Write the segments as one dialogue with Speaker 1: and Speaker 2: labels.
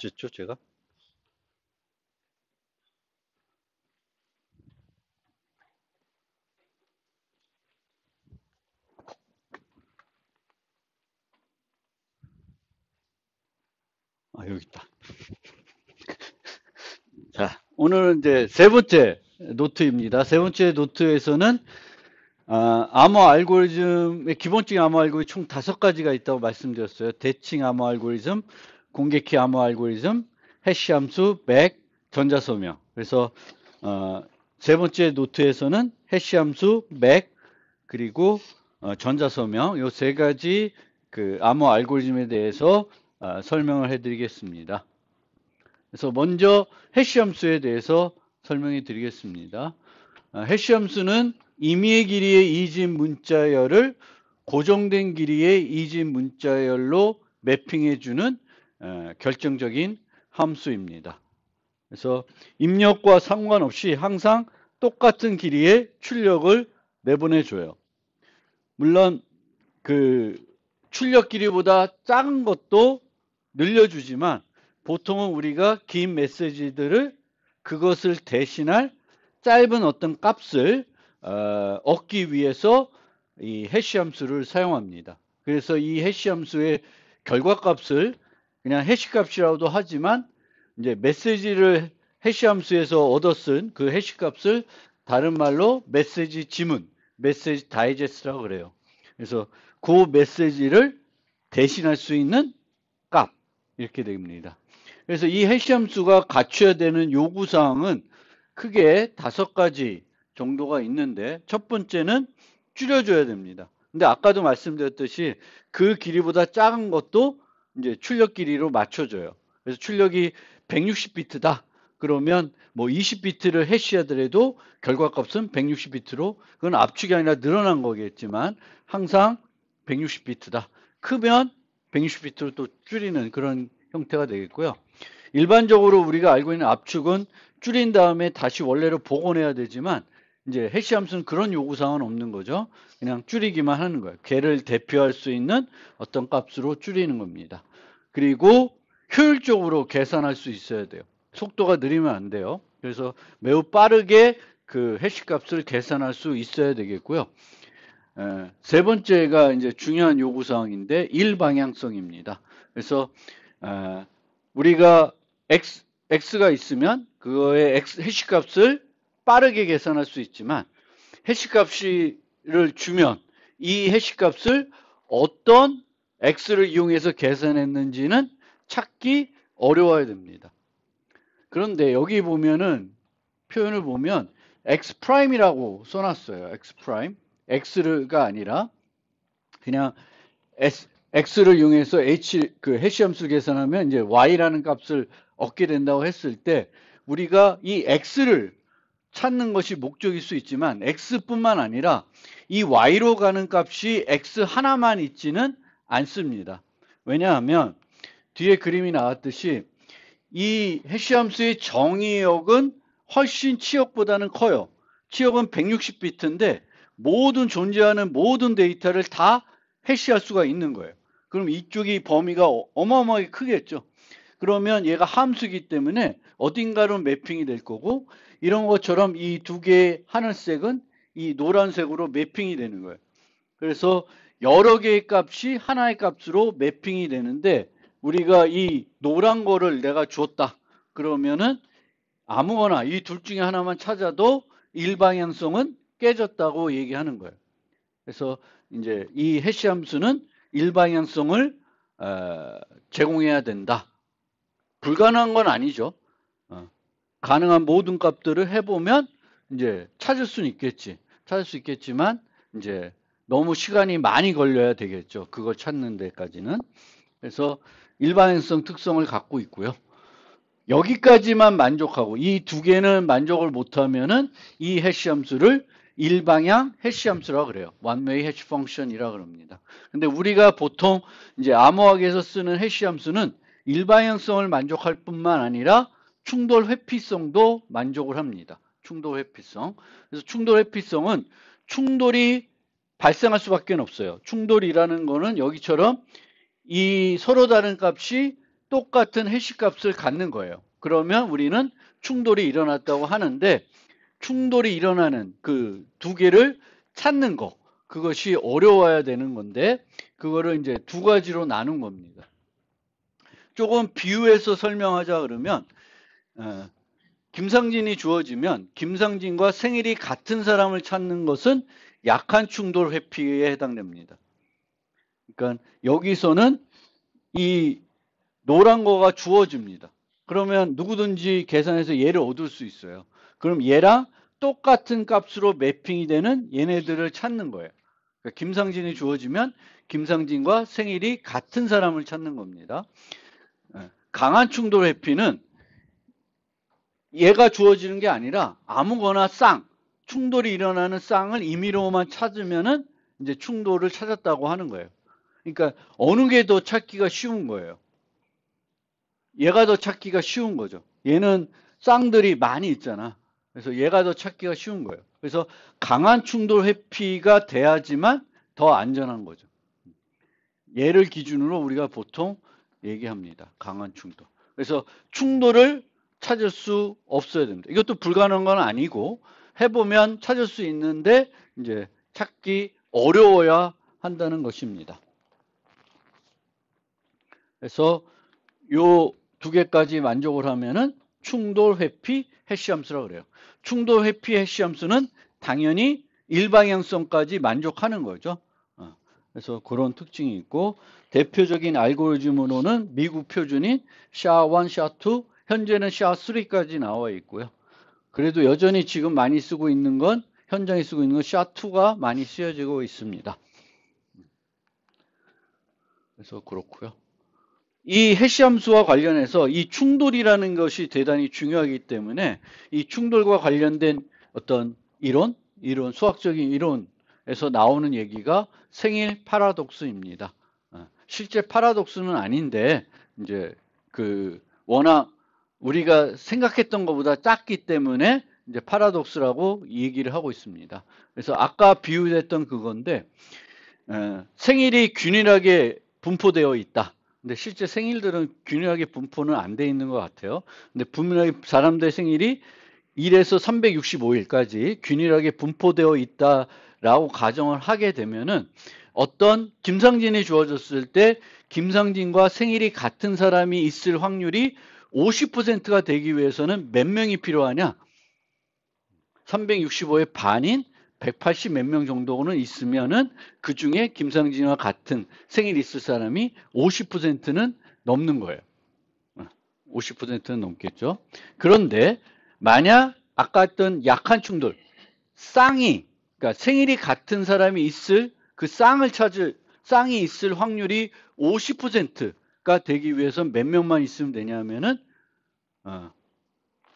Speaker 1: 어쨌죠, 제가? 아, 여기 있다. 자, 오늘은 이제 세 번째 노트입니다. 세 번째 노트에서는 암호 알고리즘의 기본적인 암호 알고리즘 총 5가지가 있다고 말씀드렸어요. 대칭 암호 알고리즘, 공개키 암호 알고리즘, 해시 함수, 맥, 전자소명. 그래서 세 번째 노트에서는 해시 함수, 맥, 그리고 전자소명 요 3가지 그 암호 알고리즘에 대해서 설명을 해드리겠습니다. 그래서 먼저 해시 함수에 대해서 설명해 드리겠습니다. 해시 함수는 임의의 길이의 이진 문자열을 고정된 길이의 이진 문자열로 매핑해 주는 결정적인 함수입니다. 그래서 입력과 상관없이 항상 똑같은 길이의 출력을 내보내 줘요. 물론 그 출력 길이보다 작은 것도 늘려주지만 보통은 우리가 긴 메시지들을 그것을 대신할 짧은 어떤 값을 얻기 위해서 이 해시 함수를 사용합니다. 그래서 이 해시 함수의 결과값을 그냥 해시 값이라고도 하지만 이제 메시지를 해시 함수에서 얻어쓴 그 해시 값을 다른 말로 메시지 지문, 메시지 다이제스트라고 그래요. 그래서 그 메시지를 대신할 수 있는 값 이렇게 됩니다. 그래서 이 해시 함수가 갖춰야 되는 요구사항은 크게 5가지 정도가 있는데 첫 번째는 줄여줘야 됩니다. 근데 아까도 말씀드렸듯이 그 길이보다 작은 것도 이제 출력 길이로 맞춰줘요. 그래서 출력이 160비트다. 그러면 뭐 20비트를 해시하더라도 결과값은 160비트로 그건 압축이 아니라 늘어난 거겠지만 항상 160비트다. 크면 160비트로 또 줄이는 그런 형태가 되겠고요. 일반적으로 우리가 알고 있는 압축은 줄인 다음에 다시 원래로 복원해야 되지만 이제 해시 함수는 그런 요구사항은 없는 거죠. 그냥 줄이기만 하는 거예요. 걔를 대표할 수 있는 어떤 값으로 줄이는 겁니다. 그리고 효율적으로 계산할 수 있어야 돼요. 속도가 느리면 안 돼요. 그래서 매우 빠르게 그 해시 값을 계산할 수 있어야 되겠고요. 세 번째가 이제 중요한 요구사항인데 일방향성입니다. 그래서 우리가 x가 있으면 그거의 해시 값을 빠르게 계산할 수 있지만 해시 값을 주면 이 해시 값을 어떤 x를 이용해서 계산했는지는 찾기 어려워야 됩니다. 그런데 여기 보면은 표현을 보면 x 프라임이라고 써놨어요. x 프라임. x가 아니라 그냥 x를 이용해서 그 해시 함수를 계산하면 이제 y라는 값을 얻게 된다고 했을 때 우리가 이 x를 찾는 것이 목적일 수 있지만 x뿐만 아니라 이 y로 가는 값이 x 하나만 있지는 않습니다. 왜냐하면 뒤에 그림이 나왔듯이 이 해시 함수의 정의역은 훨씬 치역보다는 커요. 치역은 160비트인데 모든 존재하는 모든 데이터를 다 해시할 수가 있는 거예요. 그럼 이쪽이 범위가 어마어마하게 크겠죠. 그러면 얘가 함수이기 때문에 어딘가로 매핑이 될 거고 이런 것처럼 이 두 개의 하늘색은 이 노란색으로 매핑이 되는 거예요. 그래서 여러 개의 값이 하나의 값으로 매핑이 되는데 우리가 이 노란 거를 내가 줬다. 그러면은 아무거나 이 둘 중에 하나만 찾아도 일방향성은 깨졌다고 얘기하는 거예요. 그래서 이제 이 해시 함수는 일방향성을 제공해야 된다. 불가능한 건 아니죠. 가능한 모든 값들을 해보면 이제 찾을 수는 있겠지. 찾을 수 있겠지만 이제 너무 시간이 많이 걸려야 되겠죠. 그걸 찾는 데까지는. 그래서 일방향성 특성을 갖고 있고요. 여기까지만 만족하고 이 두 개는 만족을 못하면은 이 해시 함수를 일방향 해시 함수라고 그래요. one-way hash function이라 그럽니다. 근데 우리가 보통 이제 암호학에서 쓰는 해시 함수는 일방향성을 만족할 뿐만 아니라 충돌 회피성도 만족을 합니다. 충돌 회피성. 그래서 충돌 회피성은 충돌이 발생할 수밖에 없어요. 충돌이라는 거는 여기처럼 이 서로 다른 값이 똑같은 해시값을 갖는 거예요. 그러면 우리는 충돌이 일어났다고 하는데 충돌이 일어나는 그 두 개를 찾는 거 그것이 어려워야 되는 건데 그거를 이제 두 가지로 나눈 겁니다. 조금 비유해서 설명하자 그러면 김상진이 주어지면 김상진과 생일이 같은 사람을 찾는 것은 약한 충돌 회피에 해당됩니다. 그러니까 여기서는 이 노란 거가 주어집니다. 그러면 누구든지 계산해서 얘를 얻을 수 있어요. 그럼 얘랑 똑같은 값으로 매핑이 되는 얘네들을 찾는 거예요. 그러니까 김상진이 주어지면 김상진과 생일이 같은 사람을 찾는 겁니다. 강한 충돌 회피는 얘가 주어지는 게 아니라 아무거나 충돌이 일어나는 쌍을 임의로만 찾으면은 이제 충돌을 찾았다고 하는 거예요. 그러니까 어느 게 더 찾기가 쉬운 거예요. 얘가 더 찾기가 쉬운 거죠. 얘는 쌍들이 많이 있잖아. 그래서 얘가 더 찾기가 쉬운 거예요. 그래서 강한 충돌 회피가 돼야지만 더 안전한 거죠. 얘를 기준으로 우리가 보통 얘기합니다. 강한 충돌. 그래서 충돌을 찾을 수 없어야 됩니다. 이것도 불가능한 건 아니고 해보면 찾을 수 있는데 이제 찾기 어려워야 한다는 것입니다. 그래서 요 두 개까지 만족을 하면은 충돌 회피 해시함수라고 그래요. 충돌 회피 해시함수는 당연히 일방향성까지 만족하는 거죠. 그래서 그런 특징이 있고 대표적인 알고리즘으로는 미국 표준인 SHA-1, SHA-2, 현재는 SHA-3까지 나와 있고요. 그래도 여전히 지금 많이 쓰고 있는 건 현장에 쓰고 있는 건 SHA-2가 많이 쓰여지고 있습니다. 그래서 그렇고요. 이 해시함수와 관련해서 이 충돌이라는 것이 대단히 중요하기 때문에 이 충돌과 관련된 어떤 이론, 수학적인 이론에서 나오는 얘기가 생일 파라독스입니다. 실제 파라독스는 아닌데 이제 워낙 우리가 생각했던 것보다 작기 때문에 이제 파라독스라고 얘기를 하고 있습니다. 그래서 아까 비유했던 그건데 생일이 균일하게 분포되어 있다. 근데 실제 생일들은 균일하게 분포는 안 돼 있는 것 같아요. 근데 분명히 사람들의 생일이 1에서 365일까지 균일하게 분포되어 있다라고 가정을 하게 되면은 어떤 김상진이 주어졌을 때 김상진과 생일이 같은 사람이 있을 확률이 50%가 되기 위해서는 몇 명이 필요하냐? 365의 반인 180 몇 명 정도는 있으면은 그 중에 김상진과 같은 생일 있을 사람이 50%는 넘는 거예요. 50%는 넘겠죠. 그런데 만약 아까 했던 약한 충돌, 그러니까 생일이 같은 사람이 있을 그 쌍이 있을 확률이 50%가 되기 위해서 몇 명만 있으면 되냐면은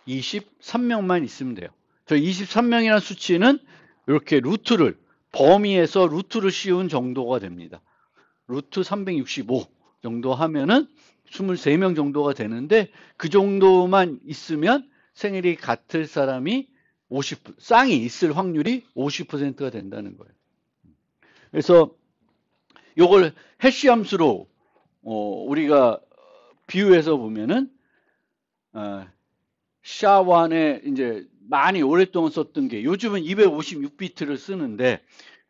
Speaker 1: 23명만 있으면 돼요. 저 23명이라는 수치는 이렇게 범위에서 루트를 씌운 정도가 됩니다. 루트 365 정도 하면은 23명 정도가 되는데 그 정도만 있으면 생일이 같을 사람이 쌍이 있을 확률이 50%가 된다는 거예요. 그래서 이걸 해시함수로 우리가 비유해서 보면은 SHA-1에 이제 많이 오랫동안 썼던 게 요즘은 256비트를 쓰는데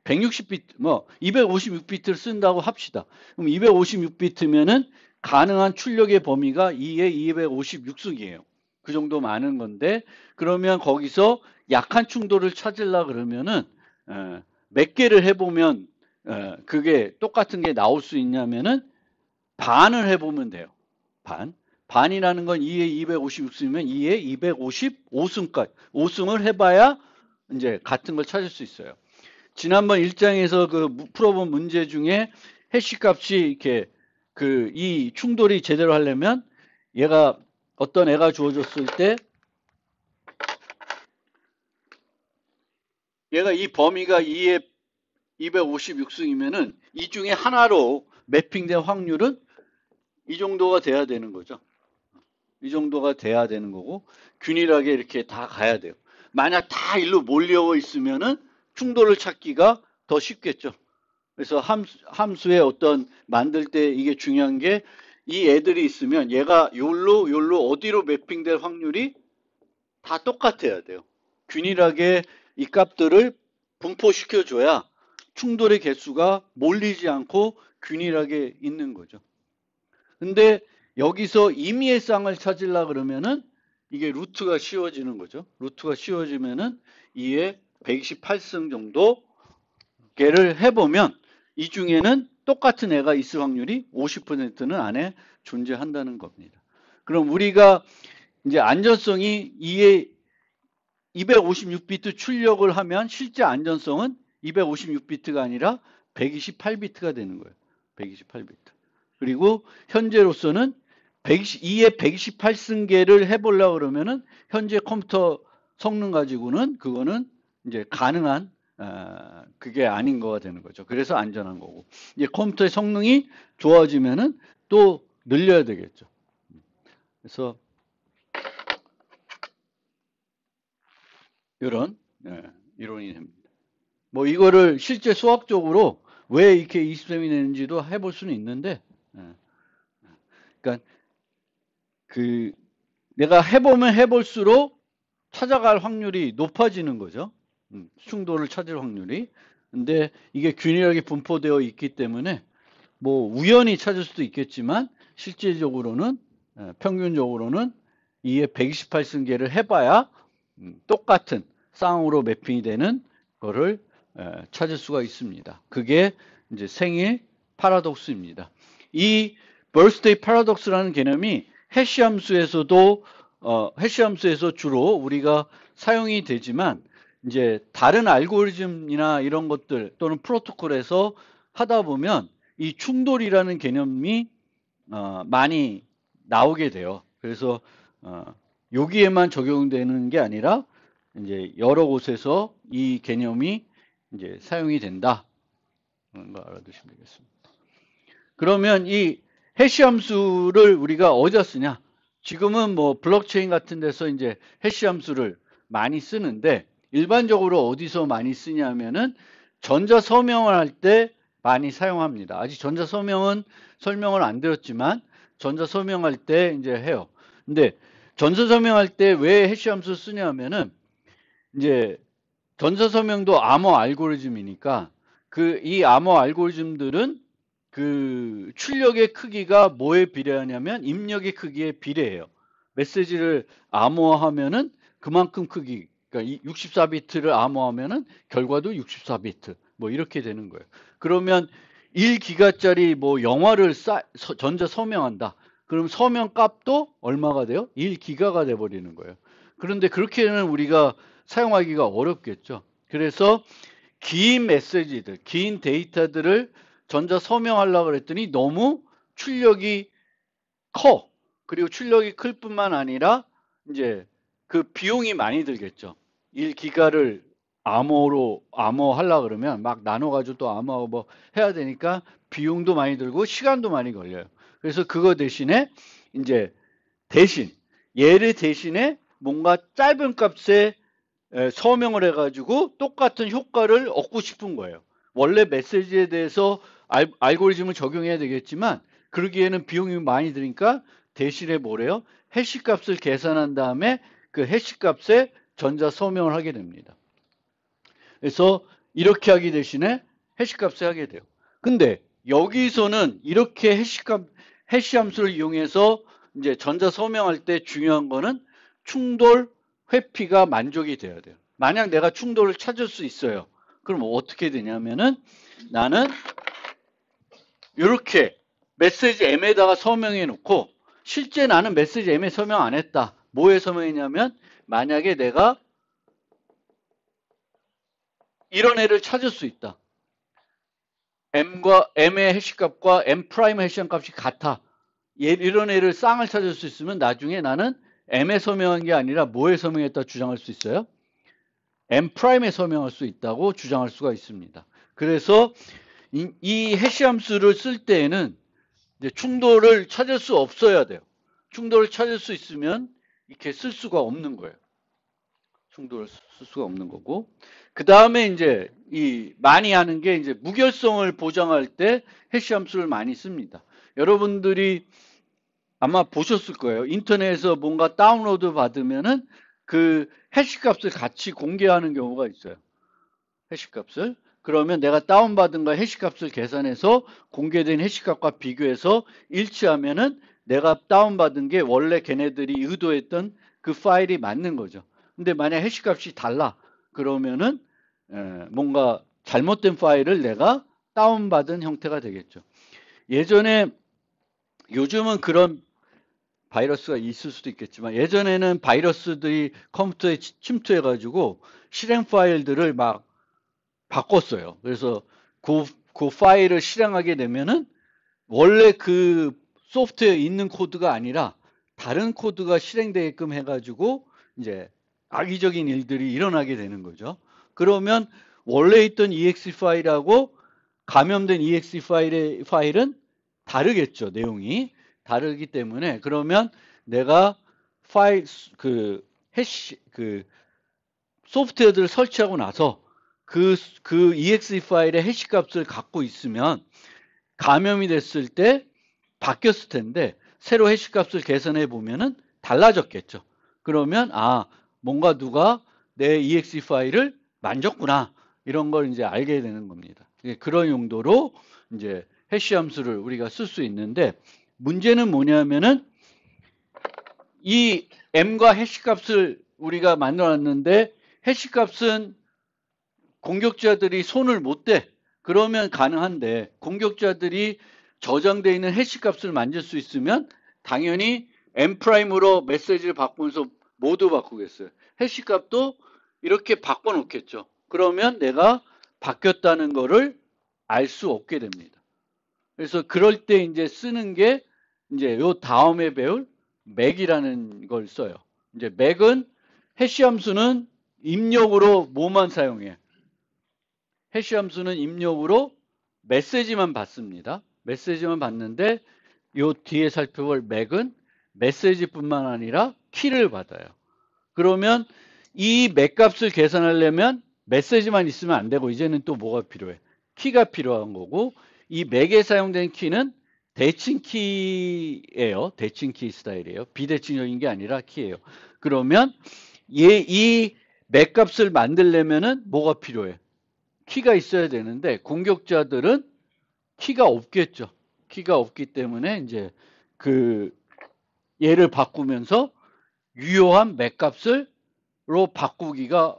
Speaker 1: 160비트 256비트를 쓴다고 합시다. 그럼 256비트면은 가능한 출력의 범위가 2의 256승이에요. 그 정도 많은 건데 그러면 거기서 약한 충돌을 찾으려 그러면은 몇 개를 해보면 그게 똑같은 게 나올 수 있냐면은 반을 해보면 돼요. 반이라는 건 2의 256승이면 2의 255승까지 5승을 해봐야 이제 같은 걸 찾을 수 있어요. 지난번 1장에서 풀어본 문제 중에 해시 값이 이렇게 이 충돌이 제대로 하려면 어떤 애가 주어졌을 때 얘가 이 범위가 2의 256승이면은 이 중에 하나로 매핑된 확률은 이 정도가 돼야 되는 거죠. 이 정도가 돼야 되는 거고 균일하게 이렇게 다 가야 돼요. 만약 다 일로 몰려 있으면은 충돌을 찾기가 더 쉽겠죠. 그래서 함수의 만들 때 이게 중요한 게 이 애들이 있으면 얘가 요로 어디로 매핑될 확률이 다 똑같아야 돼요. 균일하게 이 값들을 분포시켜줘야 충돌의 개수가 몰리지 않고 균일하게 있는 거죠. 근데 여기서 임의의 쌍을 찾으려 그러면은 이게 루트가 씌워지는 거죠. 루트가 씌워지면은 2에 128승 정도 개를 해보면 이 중에는 똑같은 애가 있을 확률이 50%는 안에 존재한다는 겁니다. 그럼 우리가 이제 안전성이 2에 256비트 출력을 하면 실제 안전성은 256비트가 아니라 128비트가 되는 거예요. 128비트. 그리고 현재로서는 2에 128승계를 해보려고 그러면은 현재 컴퓨터 성능 가지고는 그거는 이제 가능한 그게 아닌 거가 되는 거죠. 그래서 안전한 거고. 이제 컴퓨터의 성능이 좋아지면은 또 늘려야 되겠죠. 그래서 이런 이론이 됩니다. 뭐 이거를 실제 수학적으로 왜 이렇게 20셈이 되는지도 해볼 수는 있는데, 그러니까 그 내가 해보면 해볼수록 찾아갈 확률이 높아지는 거죠. 충돌을 찾을 확률이. 근데 이게 균일하게 분포되어 있기 때문에 뭐 우연히 찾을 수도 있겠지만 실제적으로는 평균적으로는 2에 128승계를 해봐야 똑같은 쌍으로 매핑이 되는 거를 찾을 수가 있습니다. 그게 이제 생일 파라독스입니다. 이 birthday paradox라는 개념이 해시함수에서도 해시함수에서 주로 우리가 사용이 되지만 이제 다른 알고리즘이나 이런 것들 또는 프로토콜에서 하다 보면 이 충돌이라는 개념이 많이 나오게 돼요. 그래서 여기에만 적용되는 게 아니라 이제 여러 곳에서 이 개념이 이제 사용이 된다. 그런 거 알아두시면 되겠습니다. 그러면 이 해시함수를 우리가 어디다 쓰냐? 지금은 뭐 블록체인 같은 데서 이제 해시함수를 많이 쓰는데 일반적으로 어디서 많이 쓰냐면은 전자 서명을 할 때 많이 사용합니다. 아직 전자 서명은 설명을 안 드렸지만 전자 서명할 때 이제 해요. 근데 전자 서명할 때 왜 해시함수 쓰냐면은 이제 전자 서명도 암호 알고리즘이니까 이 암호 알고리즘들은 그 출력의 크기가 뭐에 비례하냐면 입력의 크기에 비례해요. 메시지를 암호화하면은 그만큼 크기, 그러니까 64비트를 암호하면은 결과도 64비트, 뭐 이렇게 되는 거예요. 그러면 1기가짜리 뭐 영화를 전자 서명한다. 그럼 서명 값도 얼마가 돼요? 1기가가 돼 버리는 거예요. 그런데 그렇게는 우리가 사용하기가 어렵겠죠. 그래서 긴 메시지들, 긴 데이터들을 전자 서명하려고 그랬더니 너무 출력이 커. 그리고 출력이 클 뿐만 아니라 이제 그 비용이 많이 들겠죠. 1기가를 암호하려고 그러면 막 나눠가지고 또 암호하고 뭐 해야 되니까 비용도 많이 들고 시간도 많이 걸려요. 그래서 그거 대신에 이제 얘를 대신에 뭔가 짧은 값에 서명을 해가지고 똑같은 효과를 얻고 싶은 거예요. 원래 메시지에 대해서 알고리즘을 적용해야 되겠지만 그러기에는 비용이 많이 드니까 대신에 뭐래요? 해시 값을 계산한 다음에 그 해시 값에 전자 서명을 하게 됩니다. 그래서 이렇게 하기 대신에 해시 값에 하게 돼요. 근데 여기서는 이렇게 해시 함수를 이용해서 이제 전자 서명할 때 중요한 거는 충돌 회피가 만족이 돼야 돼요. 만약 내가 충돌을 찾을 수 있어요. 그럼 어떻게 되냐면은 나는 이렇게 메시지 M에다가 서명해 놓고 실제 나는 메시지 M에 서명 안 했다. 뭐에 서명했냐면 만약에 내가 이런 애를 찾을 수 있다. M의 해시값과 M 프라임의 해시값이 같아. 이런 애를 쌍을 찾을 수 있으면 나중에 나는 M에 서명한 게 아니라 뭐에 서명했다 주장할 수 있어요? M 프라임에 서명할 수 있다고 주장할 수가 있습니다. 그래서 이 해시함수를 쓸 때에는 이제 충돌을 찾을 수 없어야 돼요. 충돌을 찾을 수 있으면 이렇게 쓸 수가 없는 거예요. 충돌을 쓸 수가 없는 거고. 그 다음에 이제 많이 하는 게 이제 무결성을 보장할 때 해시함수를 많이 씁니다. 여러분들이 아마 보셨을 거예요. 인터넷에서 뭔가 다운로드 받으면은 그 해시값을 같이 공개하는 경우가 있어요. 해시값을. 그러면 내가 다운받은 거 해시값을 계산해서 공개된 해시값과 비교해서 일치하면은 내가 다운받은 게 원래 걔네들이 의도했던 그 파일이 맞는 거죠. 근데 만약 해시값이 달라. 그러면은 뭔가 잘못된 파일을 내가 다운받은 형태가 되겠죠. 예전에 요즘은 그런 바이러스가 있을 수도 있겠지만 예전에는 바이러스들이 컴퓨터에 침투해가지고 실행 파일들을 막 바꿨어요. 그래서 그 파일을 실행하게 되면은 원래 그 소프트웨어에 있는 코드가 아니라 다른 코드가 실행되게끔 해가지고 이제 악의적인 일들이 일어나게 되는 거죠. 그러면 원래 있던 exe 파일하고 감염된 exe 파일은 다르겠죠. 내용이 다르기 때문에 그러면 내가 파일 그 해시 그 소프트웨어들을 설치하고 나서 그 exe 파일의 해시 값을 갖고 있으면 감염이 됐을 때 바뀌었을 텐데 새로 해시 값을 계산해 보면은 달라졌겠죠. 그러면 뭔가 누가 내 exe 파일을 만졌구나 이런 걸 이제 알게 되는 겁니다. 그런 용도로 이제 해시 함수를 우리가 쓸 수 있는데 문제는 뭐냐면은 이 m과 해시 값을 우리가 만들어 놨는데 해시 값은 공격자들이 손을 못 대. 그러면 가능한데 공격자들이 저장되어 있는 해시 값을 만질 수 있으면 당연히 m'으로 메시지를 바꾸면서 모두 바꾸겠어요. 해시 값도 이렇게 바꿔 놓겠죠. 그러면 내가 바뀌었다는 거를 알 수 없게 됩니다. 그래서 그럴 때 이제 쓰는 게 이제 요 다음에 배울 맥이라는 걸 써요. 이제 맥은 해시 함수는 입력으로 뭐만 사용해? 해시 함수는 입력으로 메시지만 받습니다. 메시지만 받는데 요 뒤에 살펴볼 맥은 메시지뿐만 아니라 키를 받아요. 그러면 이 맥 값을 계산하려면 메시지만 있으면 안 되고 이제는 또 뭐가 필요해? 키가 필요한 거고 이 맥에 사용된 키는 대칭 키예요. 대칭 키 스타일이에요. 비대칭적인 게 아니라 키예요. 그러면 이 맥 값을 만들려면은 뭐가 필요해? 키가 있어야 되는데 공격자들은 키가 없겠죠. 키가 없기 때문에 이제 그 얘를 바꾸면서 유효한 맥 값을로 바꾸기가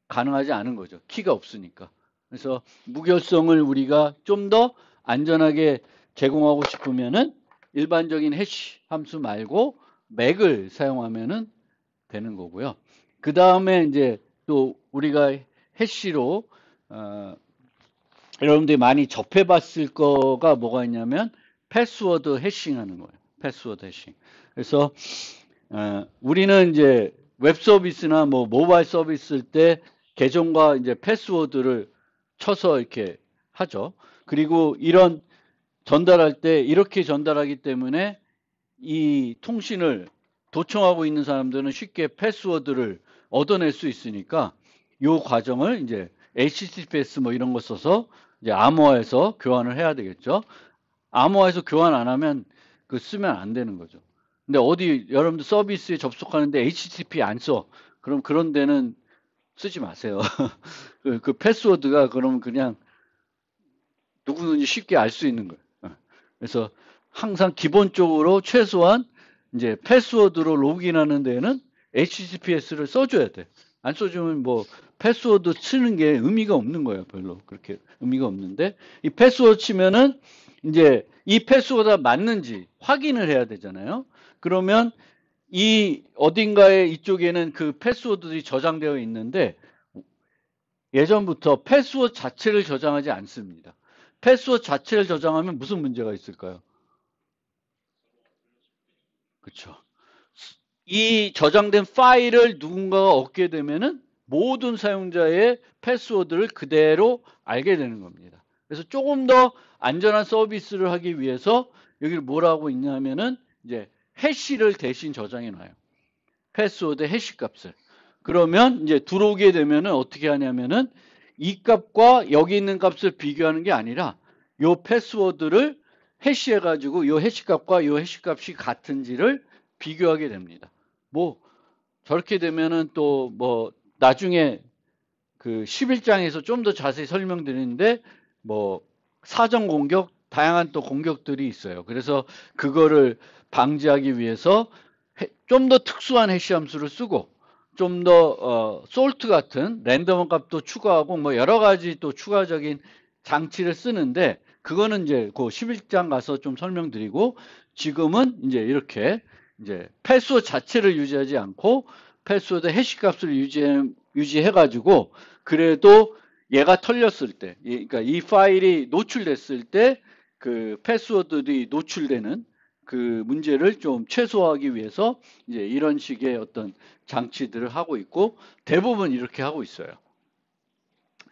Speaker 1: 가능하지 않은 거죠. 키가 없으니까. 그래서 무결성을 우리가 좀 더 안전하게 제공하고 싶으면은 일반적인 해시 함수 말고 맥을 사용하면은 되는 거고요. 그 다음에 이제 또 우리가 해시로 여러분들이 많이 접해봤을 거가 뭐가 있냐면 패스워드 해싱 하는 거예요. 패스워드 해싱. 그래서 우리는 이제 웹 서비스나 뭐 모바일 서비스일 때 계정과 이제 패스워드를 쳐서 이렇게 하죠. 그리고 이런 전달할 때 이렇게 전달하기 때문에 이 통신을 도청하고 있는 사람들은 쉽게 패스워드를 얻어낼 수 있으니까 이 과정을 이제 HTTPS 뭐 이런 거 써서 이제 암호화해서 교환을 해야 되겠죠. 암호화해서 교환 안 하면 그 쓰면 안 되는 거죠. 근데 어디 여러분들 서비스에 접속하는데 HTTP 안 써. 그럼 그런 데는 쓰지 마세요. 그 패스워드가 그러면 그냥 누구든지 쉽게 알 수 있는 거예요. 그래서 항상 기본적으로 최소한 이제 패스워드로 로그인하는 데는 HTTPS를 써줘야 돼. 안 써주면 뭐 패스워드 치는 게 의미가 없는 거예요. 별로 그렇게 의미가 없는데 이 패스워드 치면은 이제 이 패스워드가 맞는지 확인을 해야 되잖아요. 그러면 이 어딘가에 이쪽에는 그 패스워드들이 저장되어 있는데 예전부터 패스워드 자체를 저장하지 않습니다. 패스워드 자체를 저장하면 무슨 문제가 있을까요? 그렇죠. 이 저장된 파일을 누군가가 얻게 되면은 모든 사용자의 패스워드를 그대로 알게 되는 겁니다. 그래서 조금 더 안전한 서비스를 하기 위해서 여기를 뭐라고 있냐면은 이제 해시를 대신 저장해 놔요. 패스워드 해시 값을. 그러면 이제 들어오게 되면은 어떻게 하냐면은 이 값과 여기 있는 값을 비교하는 게 아니라 요 패스워드를 해시해가지고 요 해시값과 요 해시값이 같은지를 비교하게 됩니다. 뭐 저렇게 되면은 또 뭐 나중에 그 11장에서 좀 더 자세히 설명드리는데 뭐 사전 공격, 다양한 또 공격들이 있어요. 그래서 그거를 방지하기 위해서 좀 더 특수한 해시 함수를 쓰고 좀 더 솔트 같은 랜덤 값도 추가하고 뭐 여러 가지 또 추가적인 장치를 쓰는데 그거는 이제 그 11장 가서 좀 설명드리고 지금은 이제 이렇게 이제 패스워드 자체를 유지하지 않고 패스워드 해시 값을 유지해 가지고 그래도 얘가 털렸을 때, 그러니까 이 파일이 노출됐을 때 그 패스워드들이 노출되는 그 문제를 좀 최소화하기 위해서 이제 이런 식의 어떤 장치들을 하고 있고 대부분 이렇게 하고 있어요.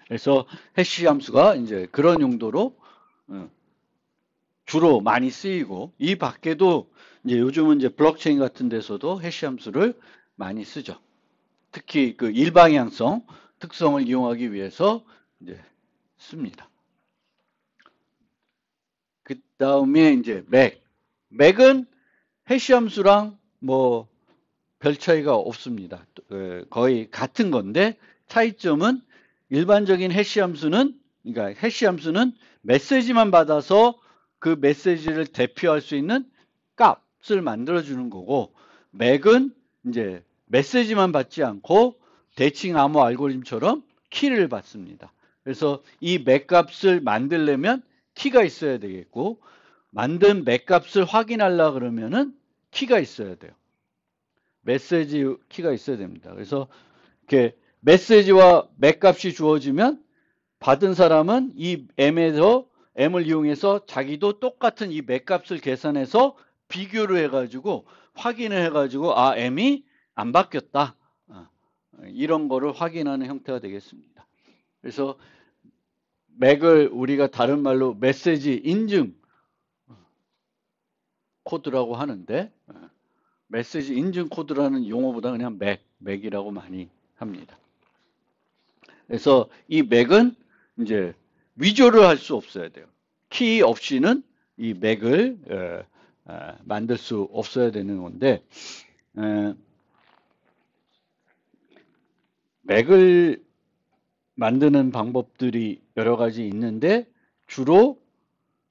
Speaker 1: 그래서 해시 함수가 이제 그런 용도로 주로 많이 쓰이고 이 밖에도 이제 요즘은 이제 블록체인 같은 데서도 해시 함수를 많이 쓰죠. 특히 그 일방향성 특성을 이용하기 위해서 이제 씁니다. 그 다음에 이제 맥은 해시 함수랑 뭐 별 차이가 없습니다. 거의 같은 건데 차이점은 일반적인 해시 함수는 그러니까 해시 함수는 메시지만 받아서 그 메시지를 대표할 수 있는 값을 만들어 주는 거고 맥은 이제 메시지만 받지 않고 대칭 암호 알고리즘처럼 키를 받습니다. 그래서 이 맥 값을 만들려면 키가 있어야 되겠고 만든 맥 값을 확인하려 그러면은 키가 있어야 돼요. 메시지 키가 있어야 됩니다. 그래서 이렇게 메시지와 맥 값이 주어지면 받은 사람은 이 M을 이용해서 자기도 똑같은 이 맥 값을 계산해서 비교를 해가지고 확인을 해가지고 아 M이 안 바뀌었다. 이런 거를 확인하는 형태가 되겠습니다. 그래서 맥을 우리가 다른 말로 메시지 인증 코드라고 하는데 메시지 인증 코드라는 용어보다 그냥 맥이라고 많이 합니다. 그래서 이 맥은 이제 위조를 할 수 없어야 돼요. 키 없이는 이 맥을 만들 수 없어야 되는 건데 맥을 만드는 방법들이 여러 가지 있는데 주로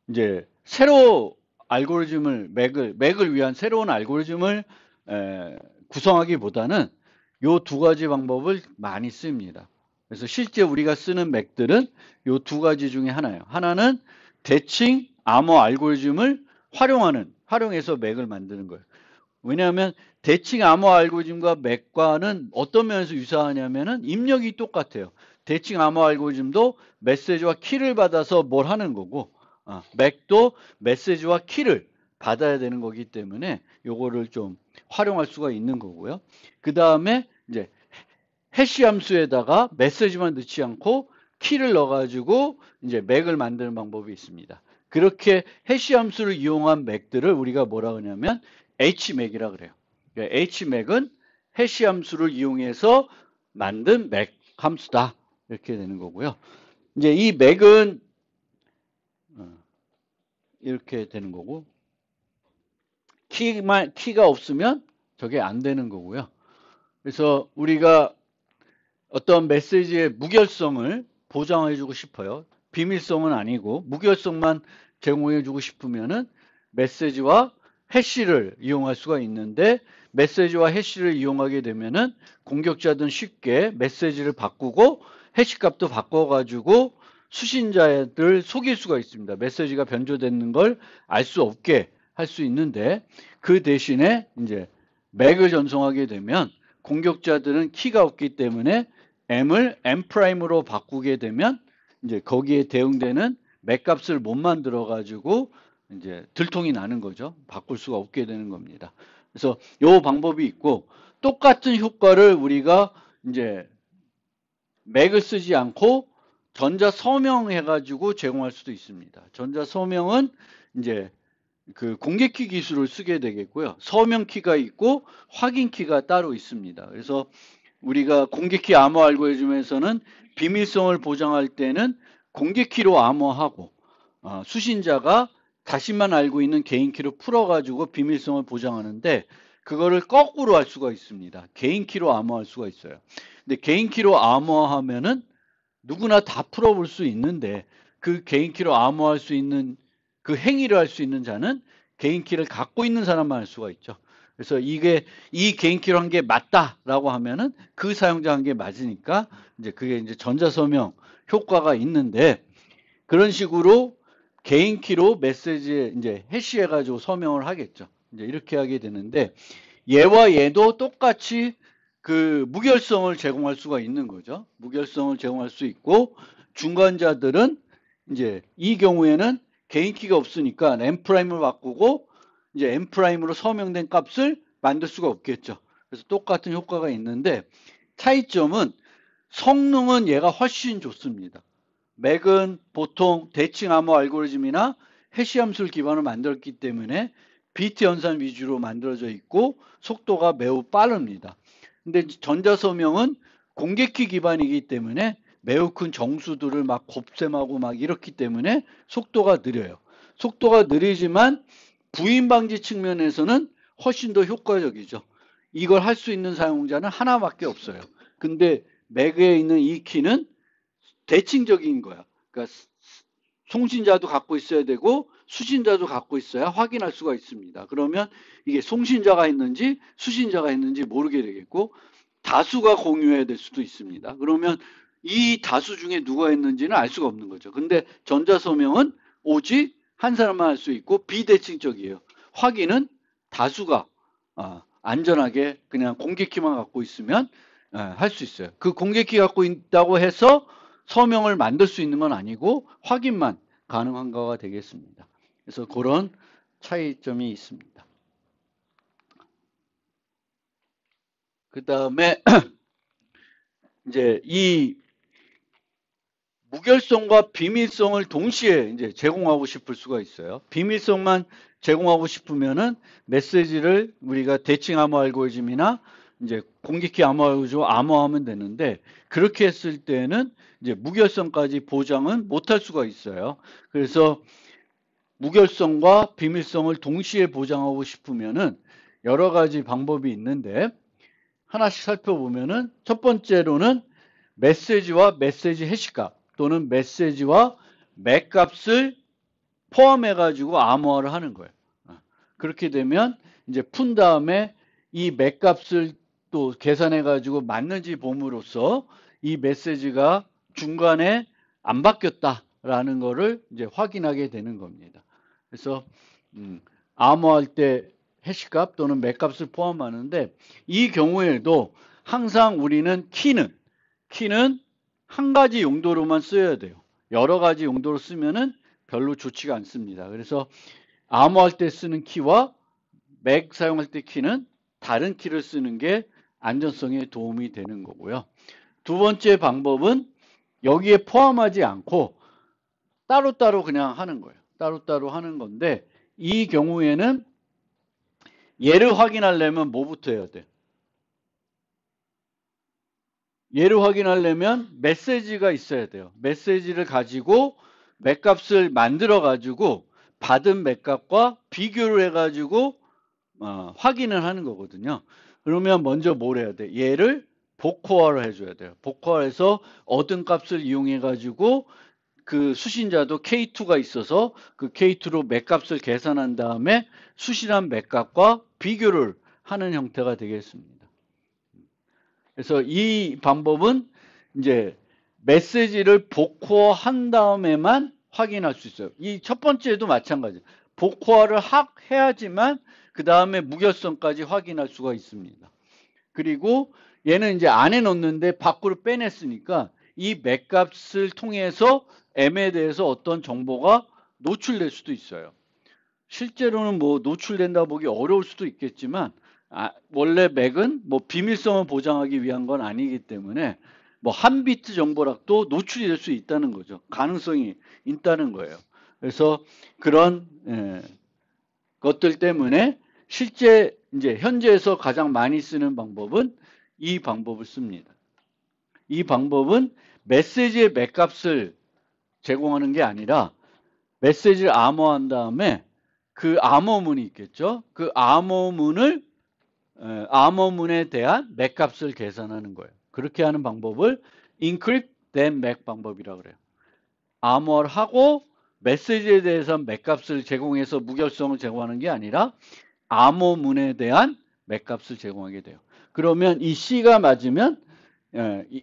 Speaker 1: 이제 새로 알고리즘을 맥을 위한 새로운 알고리즘을 구성하기보다는 요 두 가지 방법을 많이 씁니다. 그래서 실제 우리가 쓰는 맥들은 요 두 가지 중에 하나예요. 하나는 대칭 암호 알고리즘을 활용해서 맥을 만드는 거예요. 왜냐하면 대칭 암호 알고리즘과 맥과는 어떤 면에서 유사하냐면은 입력이 똑같아요. 대칭 암호 알고리즘도 메시지와 키를 받아서 뭘 하는 거고 맥도 메시지와 키를 받아야 되는 거기 때문에 요거를 좀 활용할 수가 있는 거고요. 그 다음에 이제 해시 함수에다가 메시지만 넣지 않고 키를 넣어가지고 이제 맥을 만드는 방법이 있습니다. 그렇게 해시 함수를 이용한 맥들을 우리가 뭐라 그러냐면 HMAC이라 그래요. HMAC은 해시 함수를 이용해서 만든 맥 함수다. 이렇게 되는 거고요. 이제 이 맥은 이렇게 되는 거고 키가 없으면 저게 안 되는 거고요. 그래서 우리가 어떤 메시지의 무결성을 보장해주고 싶어요. 비밀성은 아니고 무결성만 제공해주고 싶으면은 메시지와 해시를 이용할 수가 있는데 메시지와 해시를 이용하게 되면은 공격자들은 쉽게 메시지를 바꾸고 해시 값도 바꿔가지고 수신자들 속일 수가 있습니다. 메시지가 변조되는 걸 알 수 없게 할 수 있는데 그 대신에 이제 맥을 전송하게 되면 공격자들은 키가 없기 때문에 M을 M''으로 바꾸게 되면 이제 거기에 대응되는 맥 값을 못 만들어 가지고 이제 들통이 나는 거죠. 바꿀 수가 없게 되는 겁니다. 그래서 요 방법이 있고 똑같은 효과를 우리가 이제 맥을 쓰지 않고 전자 서명 해가지고 제공할 수도 있습니다. 전자 서명은 이제 그 공개키 기술을 쓰게 되겠고요. 서명 키가 있고 확인 키가 따로 있습니다. 그래서 우리가 공개키 암호 알고리즘에서는 비밀성을 보장할 때는 공개키로 암호하고 수신자가 자신만 알고 있는 개인 키로 풀어가지고 비밀성을 보장하는데 그거를 거꾸로 할 수가 있습니다. 개인 키로 암호할 수가 있어요. 근데 개인 키로 암호하면은 누구나 다 풀어볼 수 있는데 그 개인 키로 암호할 수 있는 그 행위를 할 수 있는 자는 개인 키를 갖고 있는 사람만 할 수가 있죠. 그래서 이게 이 개인 키로 한 게 맞다라고 하면은 그 사용자 한 게 맞으니까 이제 그게 이제 전자서명 효과가 있는데 그런 식으로 개인 키로 메시지에 이제 해시해가지고 서명을 하겠죠. 이제 이렇게 하게 되는데 얘와 얘도 똑같이 그 무결성을 제공할 수가 있는 거죠. 무결성을 제공할 수 있고 중간자들은 이제 이 경우에는 개인 키가 없으니까 M 프라임을 바꾸고 이제 M 프라임으로 서명된 값을 만들 수가 없겠죠. 그래서 똑같은 효과가 있는데 차이점은 성능은 얘가 훨씬 좋습니다. 맥은 보통 대칭 암호 알고리즘이나 해시 함수를 기반으로 만들었기 때문에 비트 연산 위주로 만들어져 있고 속도가 매우 빠릅니다. 근데 전자서명은 공개키 기반이기 때문에 매우 큰 정수들을 막 곱셈하고 막 이렇기 때문에 속도가 느려요. 속도가 느리지만 부인 방지 측면에서는 훨씬 더 효과적이죠. 이걸 할 수 있는 사용자는 하나밖에 없어요. 근데 맥에 있는 이 키는 대칭적인 거야. 그러니까 송신자도 갖고 있어야 되고 수신자도 갖고 있어야 확인할 수가 있습니다. 그러면 이게 송신자가 있는지 수신자가 있는지 모르게 되겠고 다수가 공유해야 될 수도 있습니다. 그러면 이 다수 중에 누가 있는지는 알 수가 없는 거죠. 근데 전자서명은 오직 한 사람만 할 수 있고 비대칭적이에요. 확인은 다수가 안전하게 그냥 공개키만 갖고 있으면 할 수 있어요. 그 공개키 갖고 있다고 해서 서명을 만들 수 있는 건 아니고 확인만 가능한 거가 되겠습니다. 그래서 그런 차이점이 있습니다. 그 다음에 이제 이 무결성과 비밀성을 동시에 이제 제공하고 싶을 수가 있어요. 비밀성만 제공하고 싶으면은 메시지를 우리가 대칭 암호 알고리즘이나 이제 공개키 암호 알고리즘으로 암호하면 되는데 그렇게 했을 때는 이제 무결성까지 보장은 못할 수가 있어요. 그래서 무결성과 비밀성을 동시에 보장하고 싶으면은 여러 가지 방법이 있는데 하나씩 살펴보면은 첫 번째로는 메시지와 메시지 해시값 또는 메시지와 맥값을 포함해가지고 암호화를 하는 거예요. 그렇게 되면 이제 푼 다음에 이 맥값을 또 계산해가지고 맞는지 봄으로써 이 메시지가 중간에 안 바뀌었다라는 거를 이제 확인하게 되는 겁니다. 그래서 암호할 때 해시값 또는 맥값을 포함하는데 이 경우에도 항상 우리는 키는 한 가지 용도로만 써야 돼요. 여러 가지 용도로 쓰면은 별로 좋지가 않습니다. 그래서 암호할 때 쓰는 키와 맥 사용할 때 키는 다른 키를 쓰는 게 안전성에 도움이 되는 거고요. 두 번째 방법은 여기에 포함하지 않고 따로따로 그냥 하는 거예요. 따로따로 하는 건데 이 경우에는 얘를 확인하려면 뭐부터 해야 돼? 얘를 확인하려면 메시지가 있어야 돼요. 메시지를 가지고 맥값을 만들어 가지고 받은 맥값과 비교를 해 가지고 확인을 하는 거거든요. 그러면 먼저 뭘 해야 돼? 얘를 복호화를 해줘야 돼요. 복호화해서 얻은 값을 이용해 가지고 그 수신자도 K2가 있어서 그 K2로 맥값을 계산한 다음에 수신한 맥값과 비교를 하는 형태가 되겠습니다. 그래서 이 방법은 이제 메시지를 복호한 다음에만 확인할 수 있어요. 이 첫 번째도 마찬가지예요. 복호화를 해야지만 그 다음에 무결성까지 확인할 수가 있습니다. 그리고 얘는 이제 안에 넣는데 밖으로 빼냈으니까 이 맥값을 통해서 M에 대해서 어떤 정보가 노출될 수도 있어요. 실제로는 뭐 노출된다 보기 어려울 수도 있겠지만 원래 맥은 뭐 비밀성을 보장하기 위한 건 아니기 때문에 뭐 한 비트 정보라도 노출이 될 수 있다는 거죠. 가능성이 있다는 거예요. 그래서 그런 것들 때문에 실제 이제 현재에서 가장 많이 쓰는 방법은 이 방법을 씁니다. 이 방법은 메시지의 맥값을 제공하는 게 아니라 메시지를 암호한 다음에 그 암호문이 있겠죠. 그 암호문에 대한 맥값을 계산하는 거예요. 그렇게 하는 방법을 encrypt then make 방법이라고 그래요. 암호를 하고 메시지에 대해서 맥값을 제공해서 무결성을 제공하는 게 아니라 암호문에 대한 맥값을 제공하게 돼요. 그러면 이 C가 맞으면